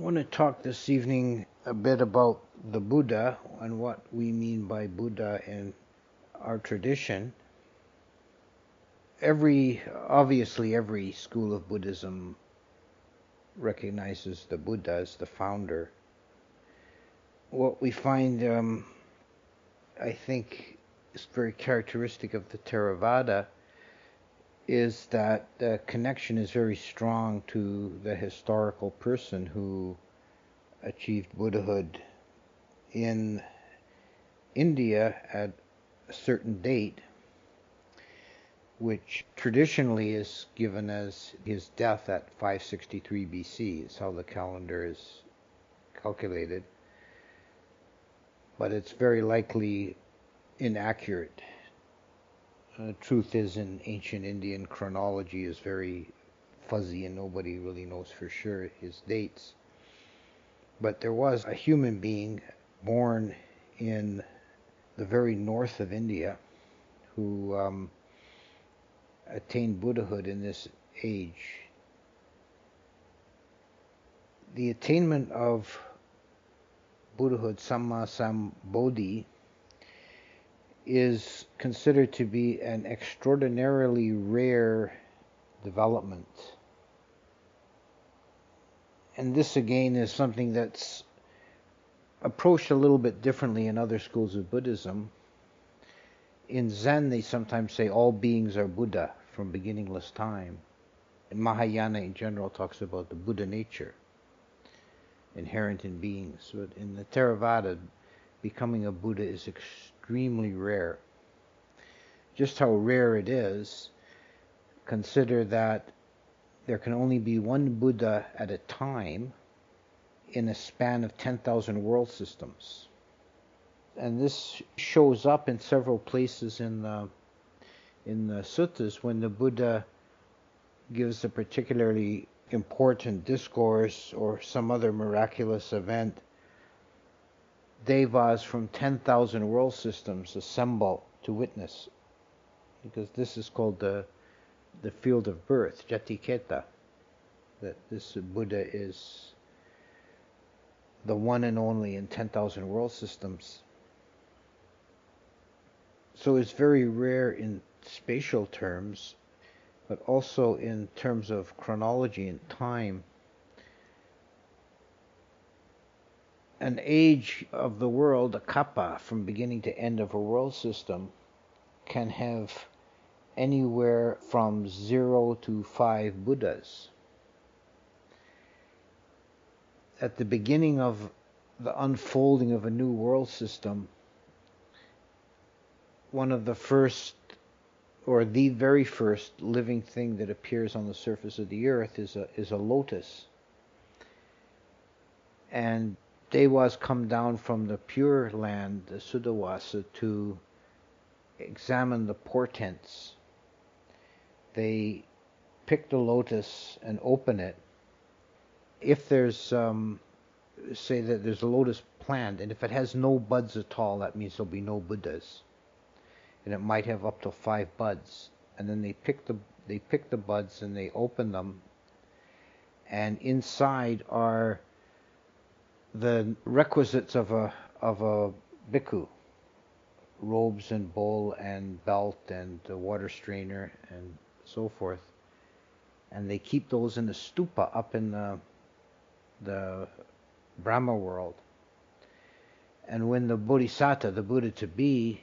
want to talk this evening a bit about the Buddha and what we mean by Buddha in our tradition. Obviously, every school of Buddhism recognizes the Buddha as the founder. What we find, I think, is very characteristic of the Theravada is that the connection is very strong to the historical person who achieved Buddhahood in India at a certain date, which traditionally is given as his death at 563 BC, is how the calendar is calculated. But it's very likely inaccurate. Truth is, in ancient Indian chronology is very fuzzy and nobody really knows for sure his dates. But there was a human being born in the very north of India who attained Buddhahood in this age. The attainment of Buddhahood, Samma Sambodhi, is considered to be an extraordinarily rare development. And this again is something that's approached a little bit differently in other schools of Buddhism. In Zen, they sometimes say all beings are Buddha from beginningless time. And Mahayana in general talks about the Buddha nature inherent in beings. But in the Theravada, becoming a Buddha is extremely rare. Just how rare it is, consider that there can only be one Buddha at a time in a span of 10,000 world systems. And this shows up in several places in the suttas when the Buddha gives a particularly important discourse or some other miraculous event. Devas from 10,000 world systems assemble to witness, because this is called the field of birth, Jatiketa, that this Buddha is the one and only in 10,000 world systems. So it's very rare in spatial terms, but also in terms of chronology and time. An age of the world, a kappa, from beginning to end of a world system, can have anywhere from 0 to 5 Buddhas. At the beginning of the unfolding of a new world system, one of the first, or the very first living thing that appears on the surface of the earth is a lotus. And Devas come down from the Pure Land, the Suddhavasa, to examine the portents. They pick the lotus and open it. If there's, say that there's a lotus plant, and if it has no buds at all, that means there'll be no Buddhas. And it might have up to 5 buds. And then they pick the buds and they open them. And inside are the requisites of a bhikkhu: robes and bowl and belt and a water strainer and so forth. And they keep those in the stupa up in the Brahma world. And when the Bodhisattva, the Buddha to be,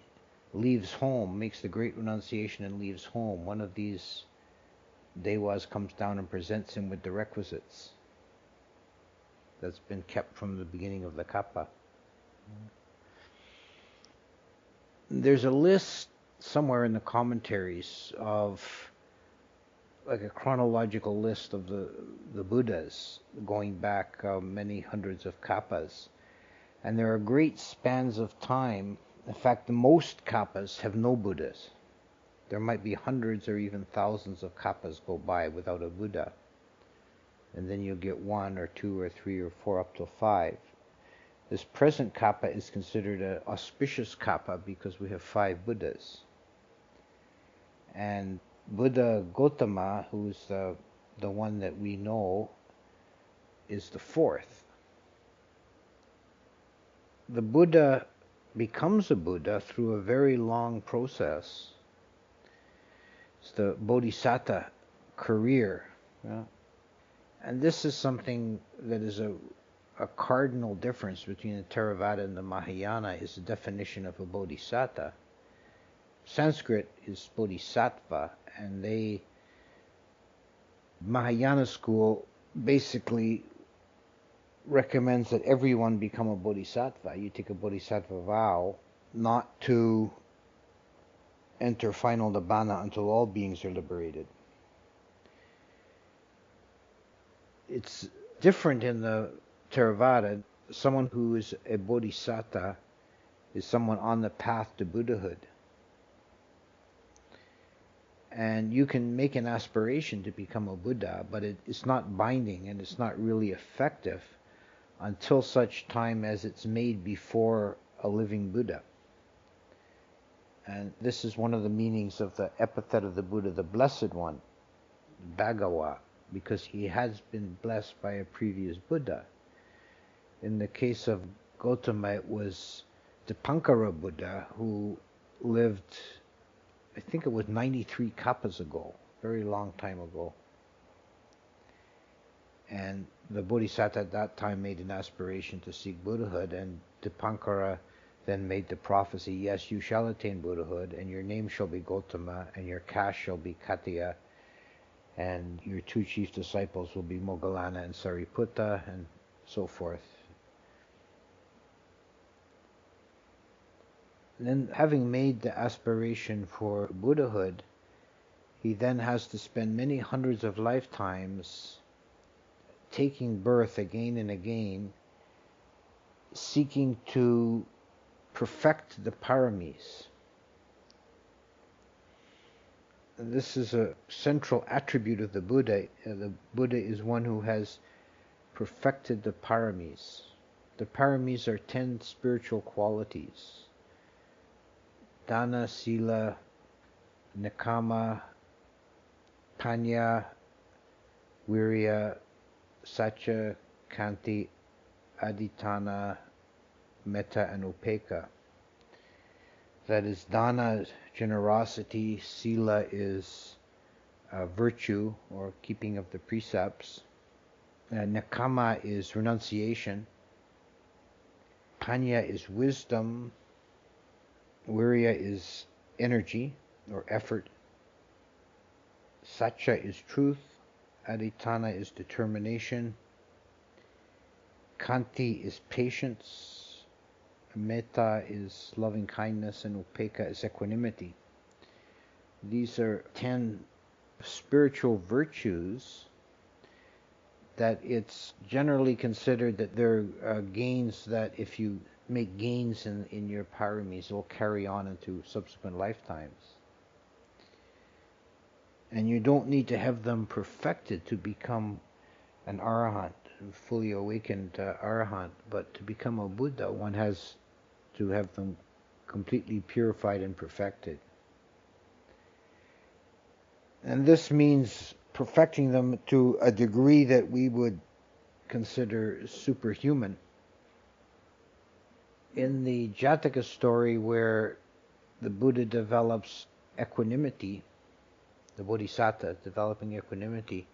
leaves home, makes the great renunciation and leaves home, one of these Devas comes down and presents him with the requisites that's been kept from the beginning of the kappa. There's a list somewhere in the commentaries of like a chronological list of the Buddhas going back many hundreds of kappas. And there are great spans of time. In fact, most kappas have no Buddhas. There might be hundreds or even thousands of kappas go by without a Buddha. And then you'll get 1 or 2 or 3 or 4 up to 5. This present kappa is considered an auspicious kappa because we have 5 Buddhas. And Buddha Gautama, who's the one that we know, is the 4th. the Buddha becomes a Buddha through a very long process. It's the Bodhisattva career. Yeah? And this is something that is a cardinal difference between the Theravada and the Mahayana, is the definition of a Bodhisattva. Sanskrit is Bodhisattva, and Mahayana school basically recommends that everyone become a Bodhisattva. You take a Bodhisattva vow not to enter final nibbana until all beings are liberated. It's different in the Theravada. Someone who is a Bodhisattva is someone on the path to Buddhahood. And you can make an aspiration to become a Buddha, but it's not binding and it's not really effective until such time as it's made before a living Buddha. And this is one of the meanings of the epithet of the Buddha, the Blessed One, Bhagawa, because he has been blessed by a previous Buddha. In the case of Gautama, it was Dipankara Buddha, who lived, I think it was 93 kappas ago, very long time ago. And the Bodhisattva at that time made an aspiration to seek Buddhahood, and Dipankara then made the prophecy, yes, you shall attain Buddhahood, and your name shall be Gautama, and your caste shall be Katiya, and your two chief disciples will be Moggallana and Sariputta, and so forth. And then, having made the aspiration for Buddhahood, he then has to spend many hundreds of lifetimes taking birth again and again, seeking to perfect the paramis. And this is a central attribute of the Buddha. The Buddha is one who has perfected the paramis. The paramis are 10 spiritual qualities: Dana, Sila, Nekama, Panya, Virya, Satya, Kanti, Aditana, Metta, and Upekkha. That is, Dana, generosity; Sila is virtue, or keeping of the precepts; Nekama is renunciation; Panya is wisdom; Virya is energy, or effort; Satya is truth; Aditana is determination; Kanti is patience; Metta is loving kindness; and Upekkha is equanimity. These are 10 spiritual virtues that it's generally considered that they're gains that if you make gains in your paramis, will carry on into subsequent lifetimes. And you don't need to have them perfected to become an arahant, a fully awakened arahant, but to become a Buddha, one has to have them completely purified and perfected. And this means perfecting them to a degree that we would consider superhuman. In the Jataka story, where the Buddha develops equanimity, the Bodhisattva developing equanimity,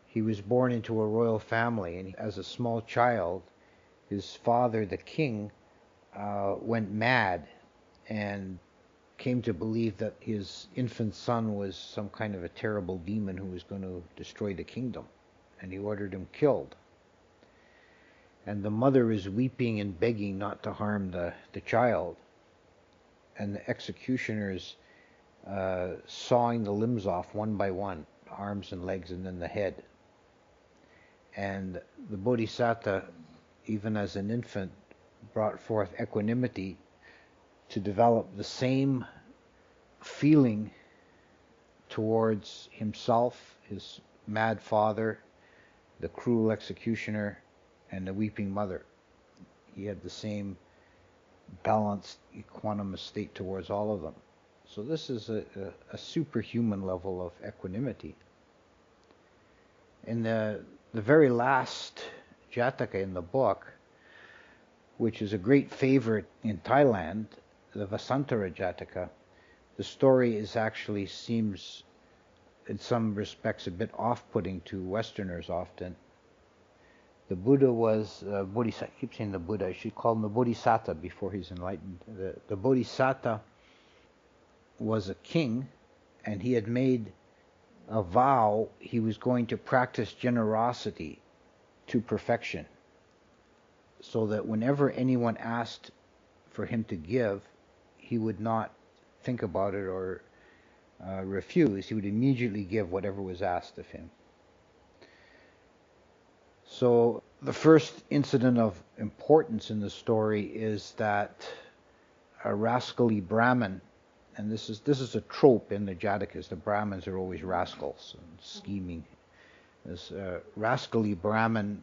he was born into a royal family, and as a small child, his father, the king, went mad and came to believe that his infant son was some kind of a terrible demon who was going to destroy the kingdom, and he ordered him killed. And the mother is weeping and begging not to harm the child, and the executioners sawing the limbs off one by one, arms and legs and then the head. And the Bodhisattva, even as an infant, brought forth equanimity to develop the same feeling towards himself, his mad father, the cruel executioner, and the weeping mother. He had the same balanced, equanimous state towards all of them. So this is a superhuman level of equanimity. In the very last Jataka in the book, which is a great favorite in Thailand, the Vasantara Jataka. The story seems in some respects a bit off-putting to Westerners often. The Buddha was Bodhisattva. I keep saying the Buddha. I should call him the Bodhisattva before he's enlightened. The Bodhisattva was a king, and he had made a vow he was going to practice generosity to perfection, so that whenever anyone asked for him to give, he would not think about it or refuse. He would immediately give whatever was asked of him. So the first incident of importance in the story is that a rascally Brahmin, and this is a trope in the Jatakas, the Brahmins are always rascals and scheming. This rascally Brahmin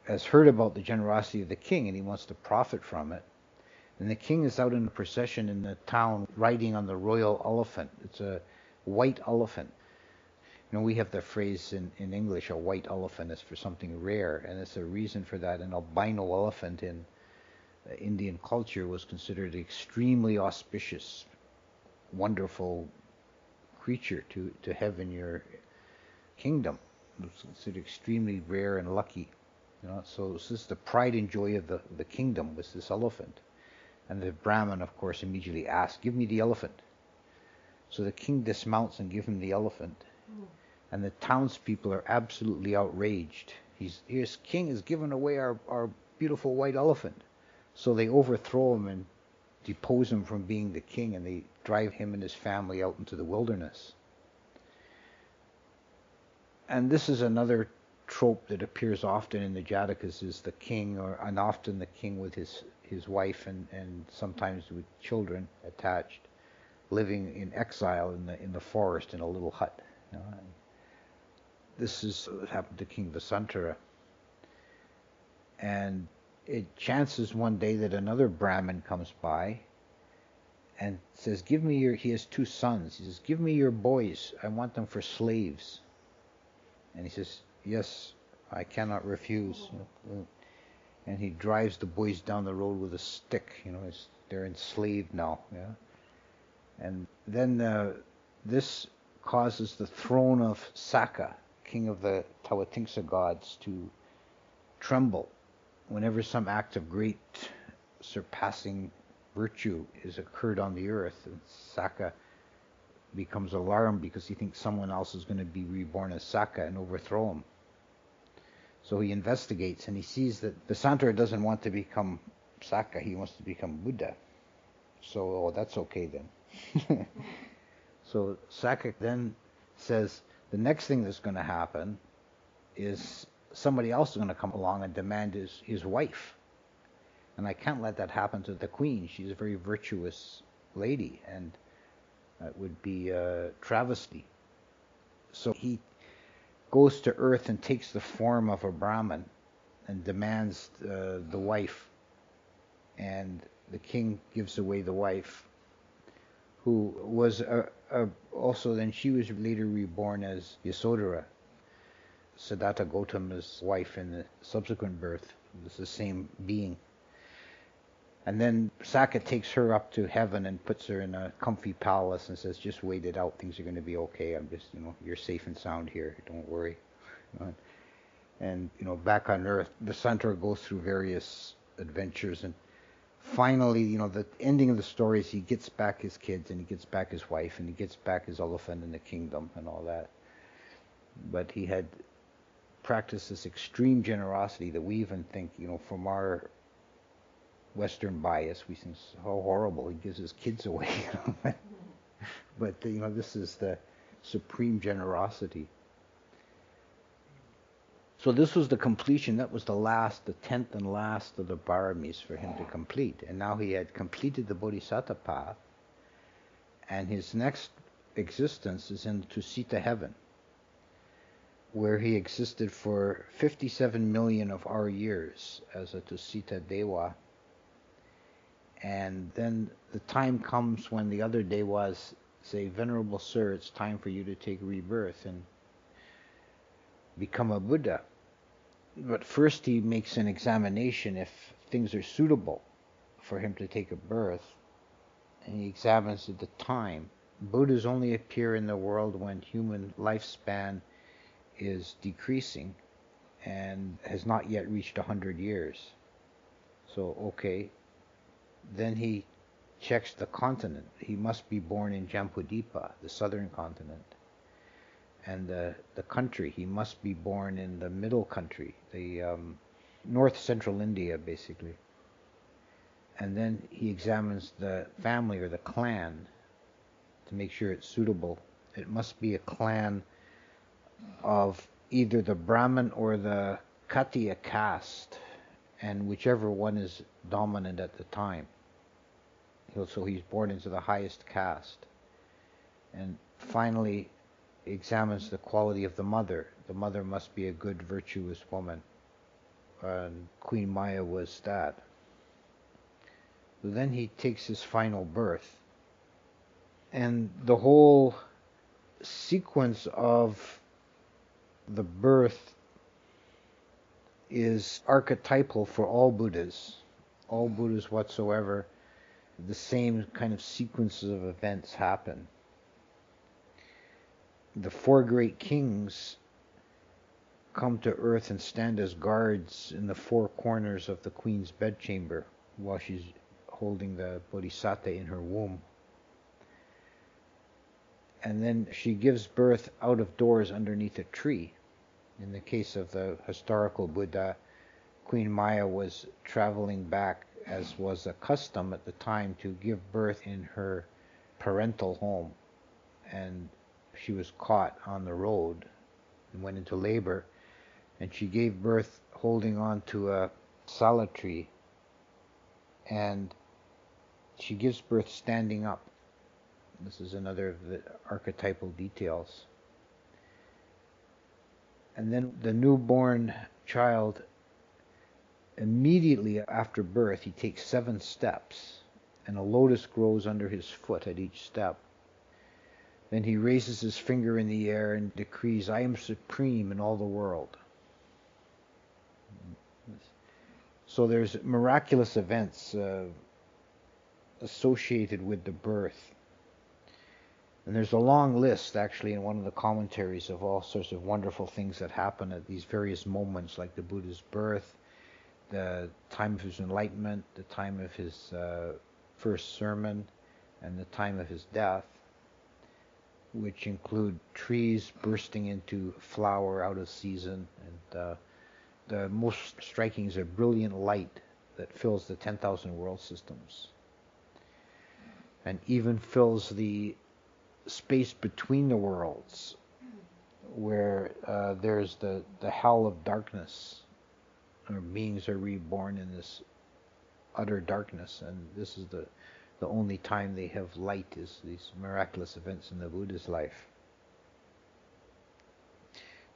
has heard about the generosity of the king, and he wants to profit from it. And the king is out in a procession in the town riding on the royal elephant. It's a white elephant. You know, we have the phrase in English, a white elephant is for something rare, and it's a reason for that. An albino elephant in Indian culture was considered an extremely auspicious, wonderful creature to have in your kingdom. It was considered extremely rare and lucky. You know, so this is the pride and joy of the kingdom, was this elephant. And the Brahmin, of course, immediately asked, "Give me the elephant." So the king dismounts and gives him the elephant. And the townspeople are absolutely outraged. His king has given away our beautiful white elephant. So they overthrow him and depose him from being the king, and they drive him and his family out into the wilderness. And this is another trope that appears often in the Jatakas, is the king, and often the king with his wife and sometimes with children attached, living in exile in the forest in a little hut. You know? This is what happened to King Vasantara. And it chances one day that another Brahmin comes by and says, he has two sons. He says, "Give me your boys. I want them for slaves." And he says, "Yes, I cannot refuse." And he drives the boys down the road with a stick. You know, they're enslaved now. Yeah. And then this causes the throne of Saka, king of the Tawatingsa gods, to tremble whenever some act of great surpassing virtue is occurred on the earth. And Saka becomes alarmed because he thinks someone else is going to be reborn as Saka and overthrow him. So he investigates, and he sees that Vasantara doesn't want to become Saka, he wants to become Buddha. So, that's okay then. So Saka then says, the next thing that's going to happen is somebody else is going to come along and demand his wife. And I can't let that happen to the queen. She's a very virtuous lady, and that would be a travesty. So he goes to earth and takes the form of a Brahmin and demands the wife. And the king gives away the wife, who was also then she was later reborn as Yasodhara, Siddhartha Gautama's wife in the subsequent birth. It was the same being. And then Saka takes her up to heaven and puts her in a comfy palace and says, "Just wait it out. Things are going to be okay. I'm just, you're safe and sound here. Don't worry." And back on Earth, Vasantara goes through various adventures, and finally, the ending of the story is he gets back his kids, and he gets back his wife, and he gets back his elephant and the kingdom and all that. But he had practiced this extreme generosity that we even think, from our Western bias, we think, how horrible, he gives his kids away. But this is the supreme generosity. So this was the completion. That was the 10th and last of the paramis for him to complete. And now he had completed the Bodhisattva path, and his next existence is in Tusita heaven, where he existed for 57 million of our years as a Tusita Dewa. And then the time comes when the other Dewas say, "Venerable Sir, it's time for you to take rebirth and become a Buddha." But first he makes an examination if things are suitable for him to take a birth, and he examines the time. Buddhas only appear in the world when human lifespan is decreasing and has not yet reached 100 years. So, okay. Then he checks the continent. He must be born in Jambudipa, the southern continent. And the country, he must be born in the middle country, the north central India, basically. And then he examines the family or the clan to make sure it's suitable. It must be a clan of either the Brahmin or the Katiya caste, and whichever one is dominant at the time. So he's born into the highest caste. And finally examines the quality of the mother. The mother must be a good, virtuous woman. And Queen Maya was that. So then he takes his final birth. And the whole sequence of the birth is archetypal for all Buddhas whatsoever. The same kind of sequences of events happen. The four great kings come to earth and stand as guards in the four corners of the queen's bedchamber while she's holding the bodhisattva in her womb. And then she gives birth out of doors underneath a tree. In the case of the historical Buddha, Queen Maya was traveling back, as was a custom at the time, to give birth in her parental home. And she was caught on the road and went into labor. And she gave birth holding on to a sala tree. And she gives birth standing up. This is another of the archetypal details. And then the newborn child, immediately after birth, he takes 7 steps, and a lotus grows under his foot at each step. Then he raises his finger in the air and decrees, "I am supreme in all the world." So there's miraculous events associated with the birth. And there's a long list, actually, in one of the commentaries of all sorts of wonderful things that happen at these various moments, like the Buddha's birth, the time of his enlightenment, the time of his first sermon, and the time of his death, which include trees bursting into flower out of season, and the most striking is a brilliant light that fills the 10,000 world systems, and even fills the space between the worlds, where there's the hell of darkness, or beings are reborn in this utter darkness, and this is the only time they have light, is these miraculous events in the Buddha's life.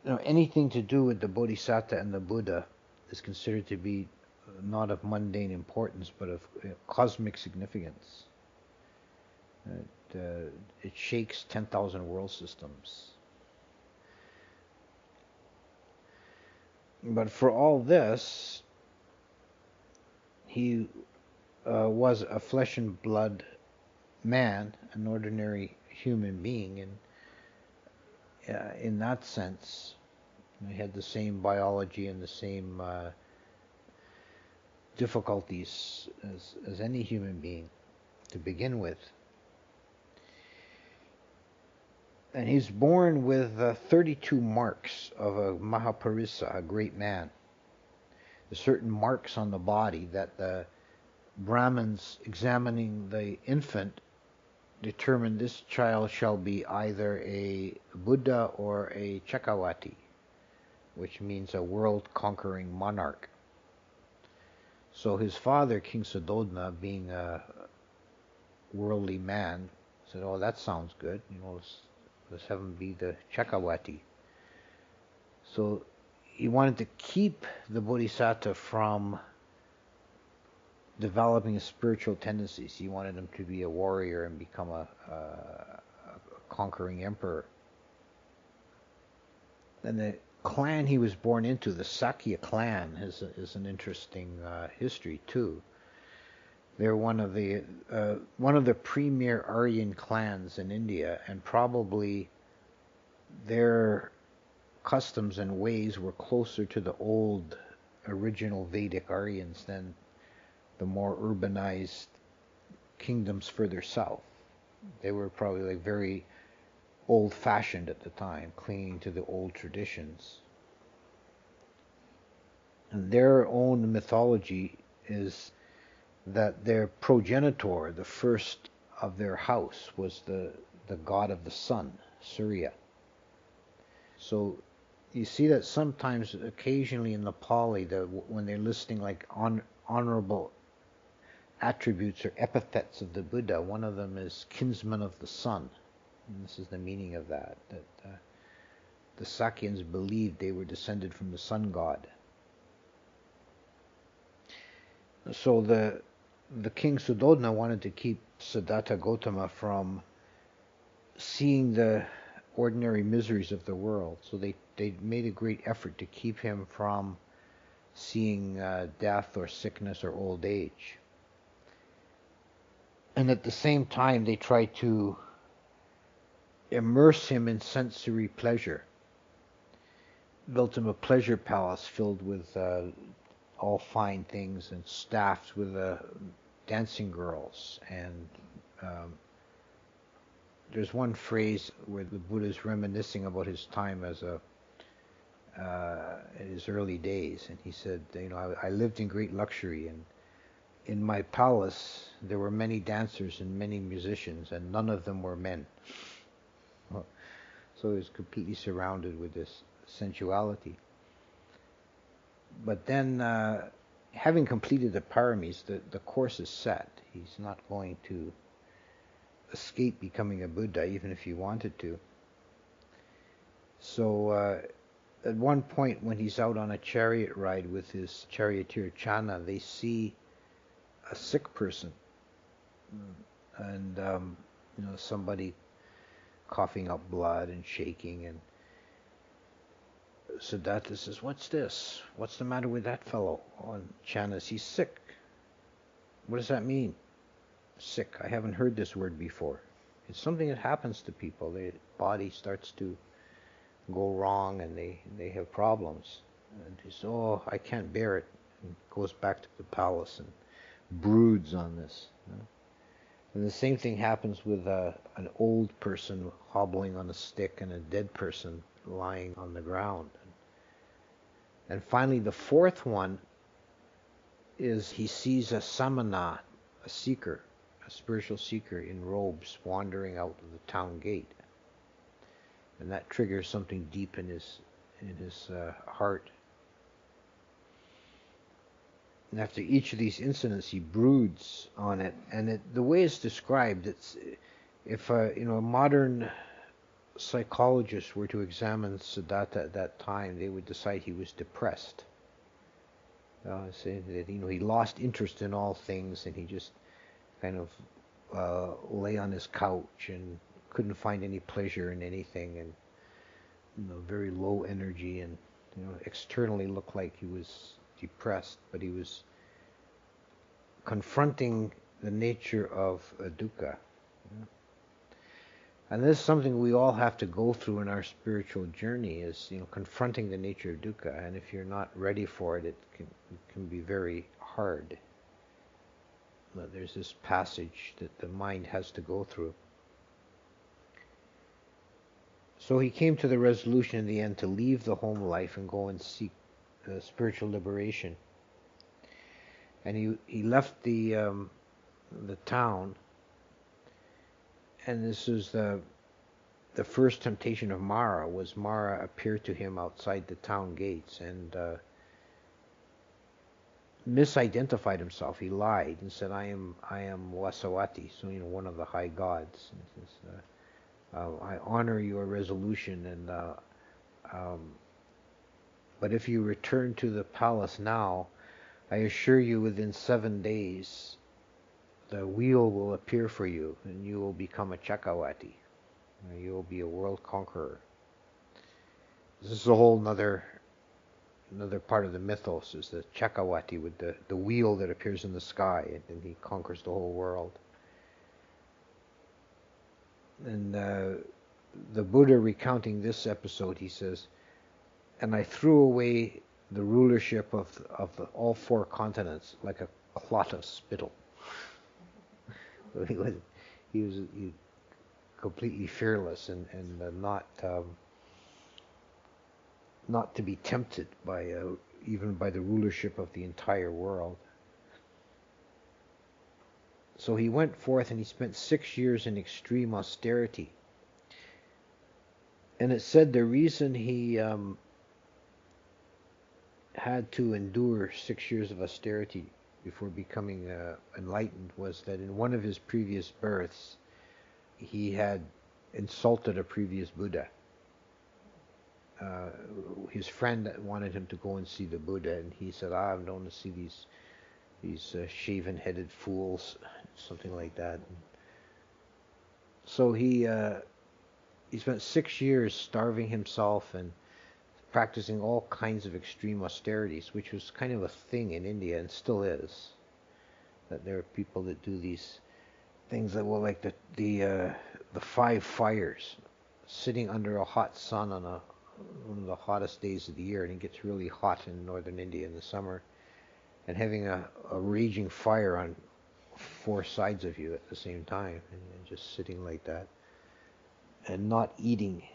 Now, anything to do with the Bodhisattva and the Buddha is considered to be not of mundane importance, but of cosmic significance. It shakes 10,000 world systems. But for all this, he was a flesh and blood man, an ordinary human being, and in that sense, he had the same biology and the same difficulties as any human being to begin with. And he's born with 32 marks of a Mahaparisa, a great man. There's certain marks on the body that the Brahmins examining the infant determine this child shall be either a Buddha or a Chakravarti, which means a world-conquering monarch. So his father, King Suddhodana, being a worldly man, said, "Oh, that sounds good. Let's have him be the Chakravarti." So he wanted to keep the Bodhisattva from developing his spiritual tendencies. He wanted him to be a warrior and become a conquering emperor. And the clan he was born into, the Sakya clan, is an interesting history too. They're one of the premier Aryan clans in India, and probably their customs and ways were closer to the old original Vedic Aryans than the more urbanized kingdoms further south. They were probably like very old-fashioned at the time, clinging to the old traditions. And their own mythology is that their progenitor, the first of their house, was the god of the sun, Surya. So you see that sometimes, occasionally in the Pali, when they're listing like honorable attributes or epithets of the Buddha, one of them is kinsman of the sun. And this is the meaning of that the Sakyans believed they were descended from the sun god. So the king Suddhodana wanted to keep Siddhartha Gautama from seeing the ordinary miseries of the world. So they made a great effort to keep him from seeing death or sickness or old age. And at the same time, they tried to immerse him in sensory pleasure. Built him a pleasure palace filled with all fine things and staffed with dancing girls. And there's one phrase where the Buddha is reminiscing about his time as in his early days, and he said, I lived in great luxury, and in my palace there were many dancers and many musicians, and none of them were men. So he was completely surrounded with this sensuality. But then, having completed the paramis, the course is set. He's not going to escape becoming a Buddha, even if he wanted to. So at one point, when he's out on a chariot ride with his charioteer Channa, they see a sick person, and somebody coughing up blood and shaking, and Siddhartha says, "What's this? What's the matter with that fellow?" And Channa says, "He's sick." "What does that mean, sick? I haven't heard this word before." It's something that happens to people. Their body starts to go wrong and they have problems. And he says, "Oh, I can't bear it," and goes back to the palace and broods on this. And the same thing happens with an old person hobbling on a stick and a dead person lying on the ground. And finally, the fourth one is he sees a samana, a seeker, a spiritual seeker in robes wandering out of the town gate. And that triggers something deep in his heart. And after each of these incidents, he broods on it. And the way it's described, it's if a modern psychologists were to examine Siddhartha at that time, they would decide he was depressed. Saying that he lost interest in all things, and he just kind of lay on his couch and couldn't find any pleasure in anything, and very low energy, and externally looked like he was depressed, but he was confronting the nature of dukkha. And this is something we all have to go through in our spiritual journey, is confronting the nature of dukkha. And if you're not ready for it, it can be very hard. But there's this passage that the mind has to go through. So he came to the resolution in the end to leave the home life and go and seek spiritual liberation. And he left the town. And this is the first temptation of Mara. Was Mara appeared to him outside the town gates and misidentified himself. He lied and said, I am Vasawati, so one of the high gods. And says, I honor your resolution, and but if you return to the palace now, I assure you within 7 days the wheel will appear for you, and you will become a Chakrawati. You will be a world conqueror. This is a whole another part of the mythos, is the Chakrawati with the wheel that appears in the sky, and he conquers the whole world. And the Buddha, recounting this episode, he says, "And I threw away the rulership of all four continents like a clot of spittle." So he was completely fearless and not to be tempted by even by the rulership of the entire world. So he went forth and he spent 6 years in extreme austerity. And it said the reason he had to endure 6 years of austerity before becoming enlightened was that in one of his previous births, he had insulted a previous Buddha. His friend wanted him to go and see the Buddha, and he said, "I don't want to see these shaven-headed fools," something like that. So he spent 6 years starving himself and practicing all kinds of extreme austerities, which was kind of a thing in India and still is. That there are people that do these things that were like the 5 fires, sitting under a hot sun on one of the hottest days of the year, and it gets really hot in northern India in the summer, and having a raging fire on 4 sides of you at the same time, and just sitting like that, and not eating,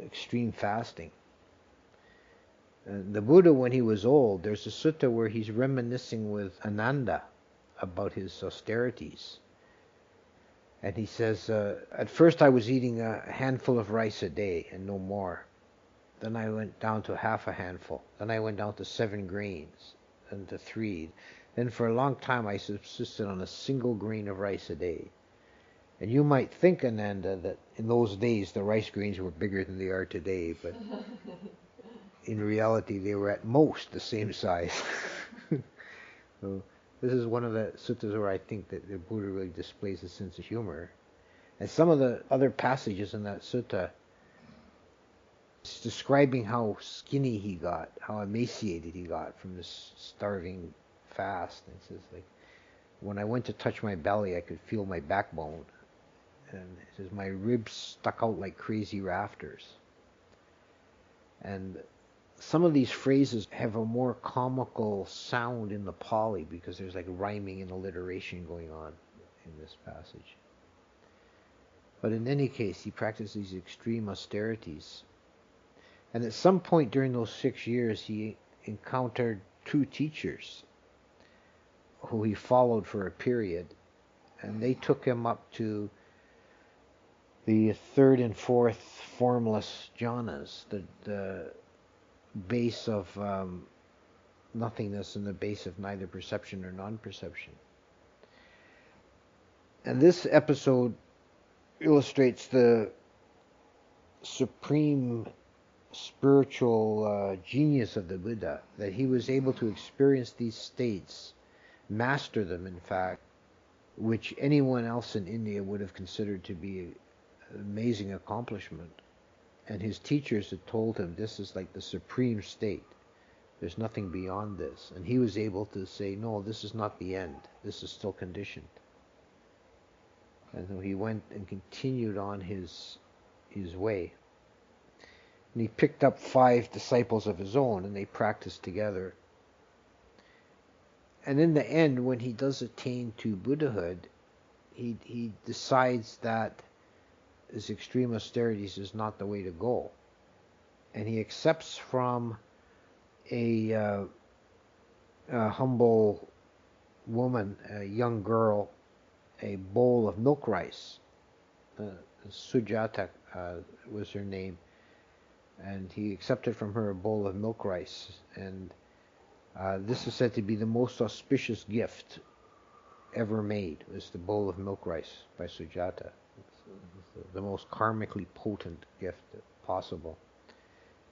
extreme fasting. And the Buddha, when he was old, there's a sutta where he's reminiscing with Ananda about his austerities. And he says, "At first I was eating a handful of rice a day and no more. Then I went down to half a handful. Then I went down to 7 grains, and to 3. Then for a long time I subsisted on a single grain of rice a day. And you might think, Ananda, that in those days the rice grains were bigger than they are today, but in reality they were at most the same size." So this is one of the suttas where I think that the Buddha really displays a sense of humor. And some of the other passages in that sutta, it's describing how skinny he got, how emaciated he got from this starving fast. And it says, like, when I went to touch my belly, I could feel my backbone. And it says, my ribs stuck out like crazy rafters. And some of these phrases have a more comical sound in the Pali because there's like rhyming and alliteration going on in this passage. But in any case, he practiced these extreme austerities. And at some point during those 6 years, he encountered 2 teachers who he followed for a period. And they took him up to the 3rd and 4th formless jhanas, the base of nothingness and the base of neither perception or non-perception. And this episode illustrates the supreme spiritual genius of the Buddha, that he was able to experience these states, master them in fact, which anyone else in India would have considered to be an amazing accomplishment. And his teachers had told him this is like the supreme state. There's nothing beyond this. And he was able to say, no, this is not the end. This is still conditioned. And so he went and continued on his way. And he picked up 5 disciples of his own, and they practiced together. And in the end, when he does attain to Buddhahood, he decides that his extreme austerities is not the way to go. And he accepts from a humble woman, a young girl, a bowl of milk rice. Sujata was her name. And he accepted from her a bowl of milk rice. And this is said to be the most auspicious gift ever made, was the bowl of milk rice by Sujata. It's the most karmically potent gift possible.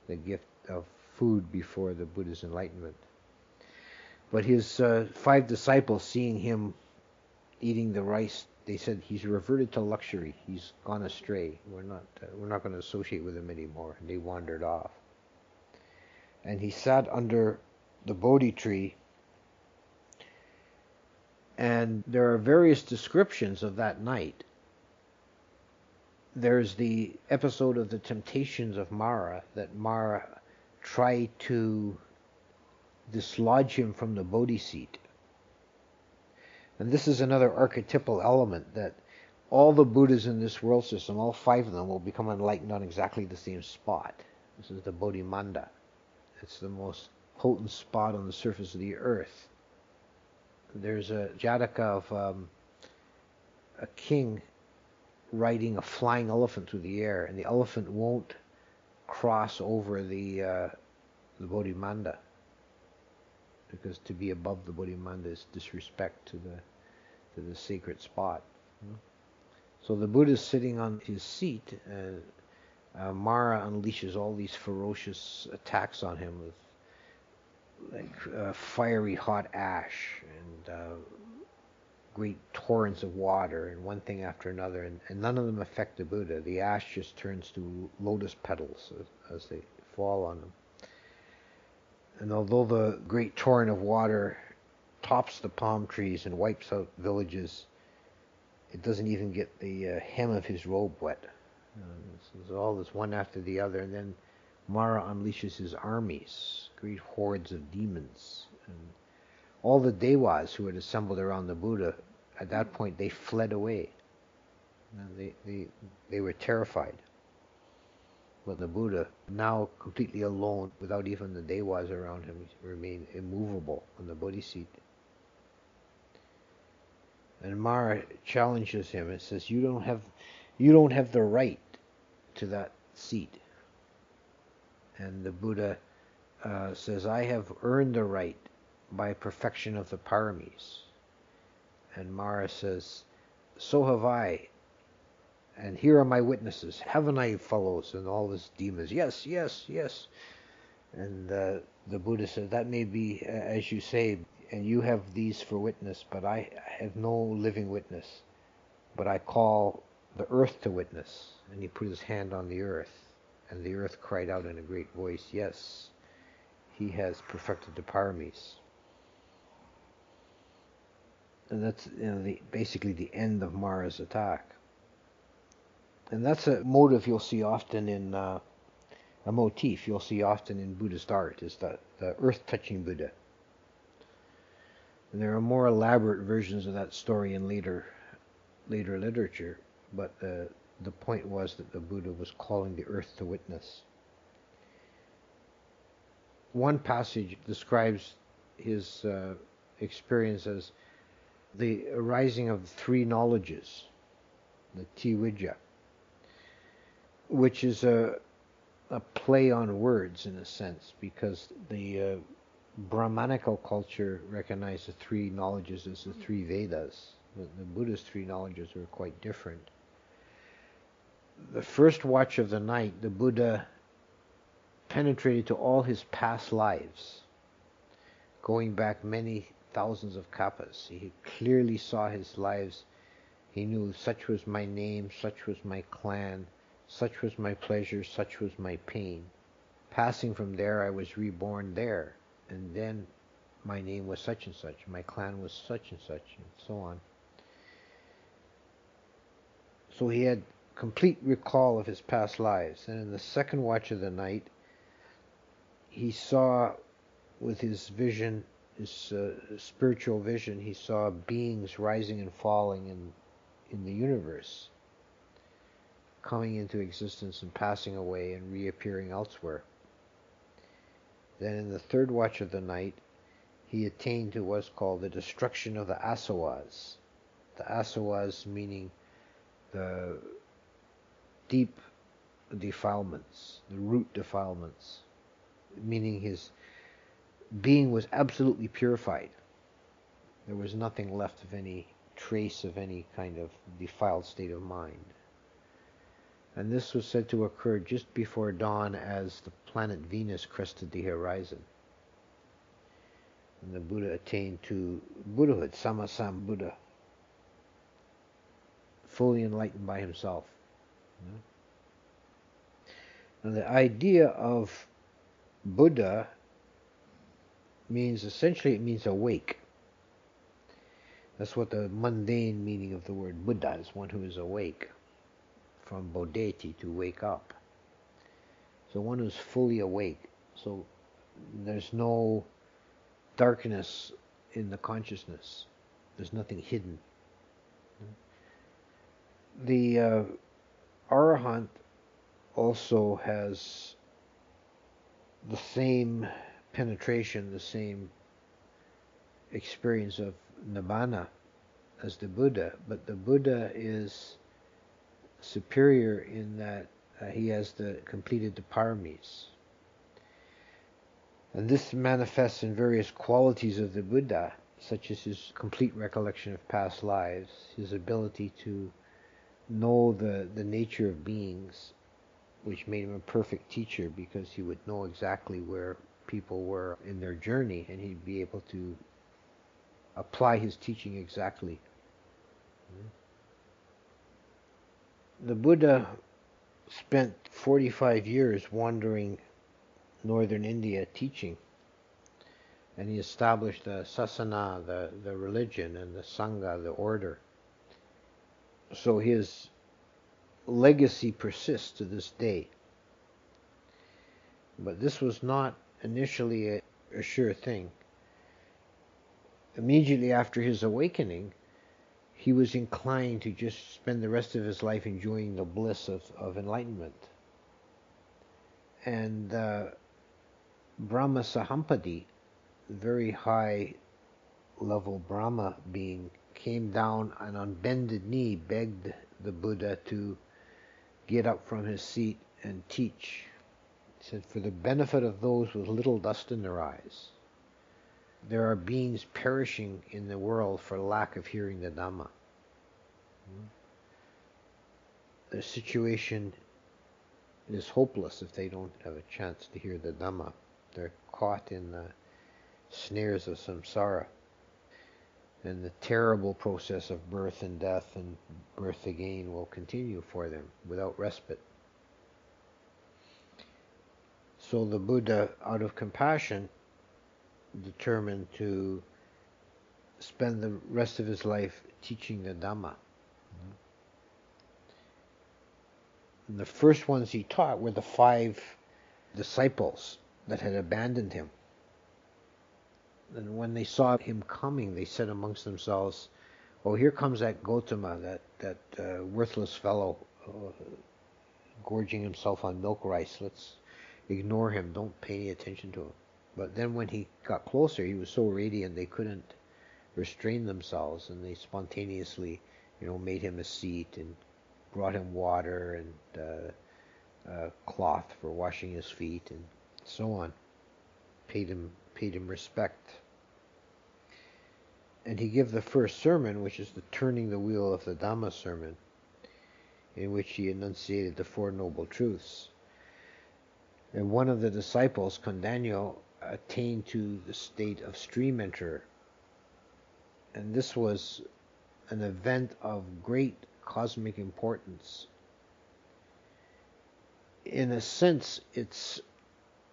The gift of food before the Buddha's enlightenment. But his 5 disciples, seeing him eating the rice they said he's reverted to luxury. He's gone astray. We're not going to associate with him anymore. And they wandered off. And he sat under the Bodhi tree. And there are various descriptions of that night. There's the episode of the temptations of Mara, that Mara tried to dislodge him from the Bodhi seat. And this is another archetypal element, that all the Buddhas in this world system, all 5 of them, will become enlightened on exactly the same spot. This is the Bodhi Manda. It's the most potent spot on the surface of the earth. There's a Jataka of a king riding a flying elephant through the air, and the elephant won't cross over the Bodhi Manda, because to be above the Bodhi Manda is disrespect to the sacred spot. So the Buddha's sitting on his seat, and Mara unleashes all these ferocious attacks on him with fiery hot ash and great torrents of water and one thing after another, and none of them affect the Buddha. The ash just turns to lotus petals as they fall on him. And although the great torrent of water tops the palm trees and wipes out villages, it doesn't even get the hem of his robe wet. So all this one after the other, and then Mara unleashes his armies, great hordes of demons. And all the Devas who had assembled around the Buddha, at that point they fled away. And they were terrified. But the Buddha, now completely alone, without even the Devas around him, remained immovable on the Bodhi seat. And Mara challenges him and says, "You don't have the right to that seat." And the Buddha says, "I have earned the right by perfection of the paramis." And Mara says, "So have I. And here are my witnesses. Haven't I, fellows?" And all these demons, "Yes, yes, yes." And the Buddha says, "That may be as you say, and you have these for witness, but I have no living witness. But I call the earth to witness." And he put his hand on the earth, and the earth cried out in a great voice, "Yes, he has perfected the paramis." And that's basically the end of Mara's attack. And that's a motive you'll see often in a motif you'll see often in Buddhist art, is the earth-touching Buddha. And there are more elaborate versions of that story in later literature, but the point was that the Buddha was calling the earth to witness. One passage describes his experience as the arising of 3 knowledges, the Tivijja, which is a play on words in a sense, because the Brahmanical culture recognized the 3 knowledges as the 3 Vedas. The Buddha's 3 knowledges were quite different. The first watch of the night, the Buddha penetrated to all his past lives, going back many thousands of kappas. He clearly saw his lives. He knew, such was my name, such was my clan, such was my pleasure, such was my pain. Passing from there, I was reborn there, and then my name was such and such, my clan was such and such, and so on. So he had complete recall of his past lives. And in the second watch of the night, he saw with his vision, his spiritual vision, he saw beings rising and falling in the universe, coming into existence and passing away and reappearing elsewhere. Then in the third watch of the night, he attained to what's called the destruction of the asavas. The asavas meaning the deep defilements, the root defilements, meaning his being was absolutely purified. There was nothing left of any trace of any kind of defiled state of mind. And this was said to occur just before dawn as the planet Venus crested the horizon. And the Buddha attained to Buddhahood, Sammasam Buddha. fully enlightened by himself. Now the idea of Buddha means, essentially it means awake. That's what the mundane meaning of the word Buddha is, one who is awake. From bodheti, to wake up. So one who's fully awake. So there's no darkness in the consciousness. There's nothing hidden. The Arahant also has the same penetration, the same experience of nibbana as the Buddha, but the Buddha is superior in that he has completed the paramis. And this manifests in various qualities of the Buddha, such as his complete recollection of past lives, his ability to know the nature of beings, which made him a perfect teacher because he would know exactly where people were in their journey, and he'd be able to apply his teaching exactly. The Buddha spent 45 years wandering northern India teaching, and he established the sasana, the religion, and the sangha, the order. So his legacy persists to this day. But this was not initially a sure thing. Immediately after his awakening, he was inclined to just spend the rest of his life enjoying the bliss of enlightenment. And Brahma Sahampati, very high level Brahma being, came down and on bended knee begged the Buddha to get up from his seat and teach. He said, for the benefit of those with little dust in their eyes. There are beings perishing in the world for lack of hearing the Dhamma. The situation is hopeless if they don't have a chance to hear the Dhamma. They're caught in the snares of samsara. And the terrible process of birth and death and birth again will continue for them without respite. So the Buddha, out of compassion, determined to spend the rest of his life teaching the Dhamma. And the first ones he taught were the 5 disciples that had abandoned him. And when they saw him coming, they said amongst themselves, oh, here comes that Gautama, that worthless fellow, gorging himself on milk rice. Let's ignore him, don't pay any attention to him. But then when he got closer, he was so radiant they couldn't restrain themselves, and they spontaneously, made him a seat and brought him water and a cloth for washing his feet and so on. Paid him respect. And he gave the first sermon, which is the turning the wheel of the Dhamma sermon, in which he enunciated the 4 Noble Truths. And one of the disciples, Punnadhammo, attained to the state of stream enterer. And this was an event of great cosmic importance. In a sense, it's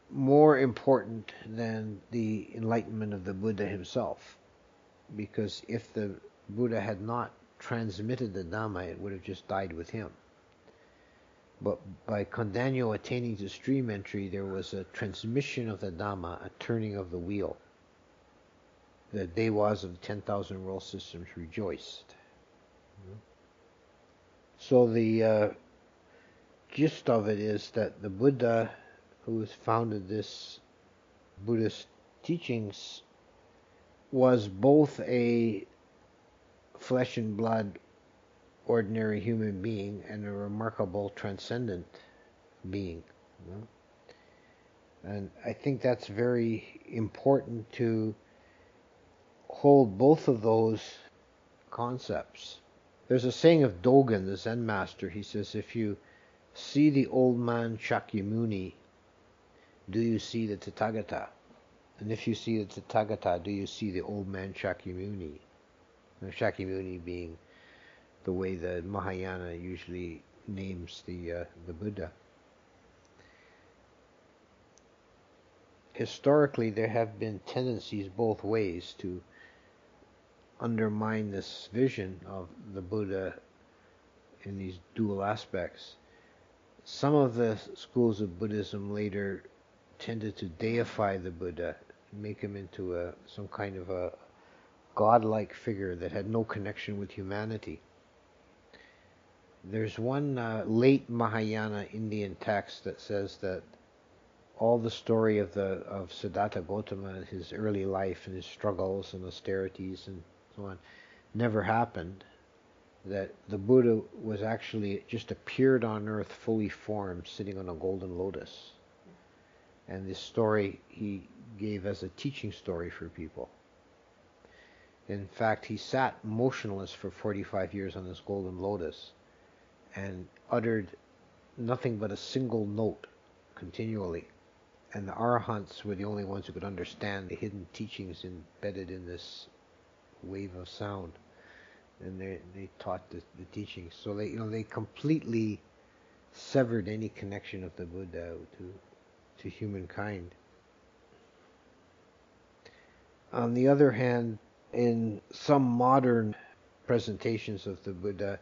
more important than the enlightenment of the Buddha himself, because if the Buddha had not transmitted the Dhamma, it would have just died with him. But by Punnadhammo attaining to stream entry, there was a transmission of the Dhamma, a turning of the wheel. The Devas of the 10,000 world systems rejoiced. So the gist of it is that the Buddha, who has founded this Buddhist teachings, was both a flesh and blood ordinary human being and a remarkable transcendent being. And I think that's very important to hold both of those concepts. There's a saying of Dogen, the Zen master. He says, if you see the old man Shakyamuni, do you see the Tathagata? And if you see the Tathagata, do you see the old man Shakyamuni? Shakyamuni being the way the Mahayana usually names the Buddha. Historically, there have been tendencies both ways to undermine this vision of the Buddha in these dual aspects. Some of the schools of Buddhism later tended to deify the Buddha, make him into some kind of a godlike figure that had no connection with humanity. There's one late Mahayana Indian text that says that all the story of Siddhartha Gautama and his early life and his struggles and austerities and so on never happened. That the Buddha was actually just appeared on earth fully formed, sitting on a golden lotus. And this story he gave as a teaching story for people. In fact, he sat motionless for 45 years on this golden lotus and uttered nothing but a single note continually. And the Arahants were the only ones who could understand the hidden teachings embedded in this wave of sound. And they taught the teachings. So they completely severed any connection of the Buddha to humankind. On the other hand, in some modern presentations of the Buddha,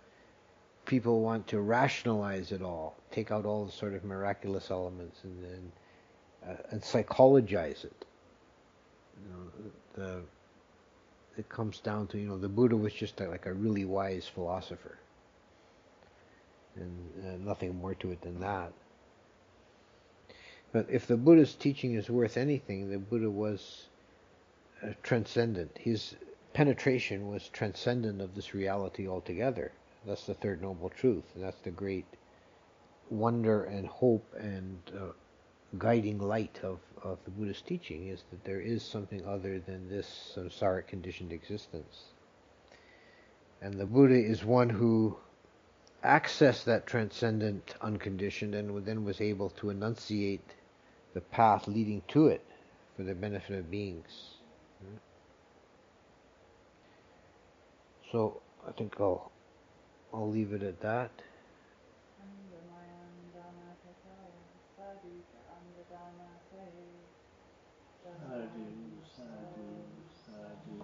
people want to rationalize it all, take out all the sort of miraculous elements and psychologize it. It comes down to, the Buddha was just like a really wise philosopher, and nothing more to it than that. But if the Buddha's teaching is worth anything, the Buddha was transcendent. His penetration was transcendent of this reality altogether. That's the third noble truth, and that's the great wonder and hope and guiding light of the Buddhist teaching, is that there is something other than this samsaric conditioned existence. And the Buddha is one who accessed that transcendent unconditioned and then was able to enunciate the path leading to it for the benefit of beings. So I think I'll leave it at that. Sadhu, sadhu, sadhu.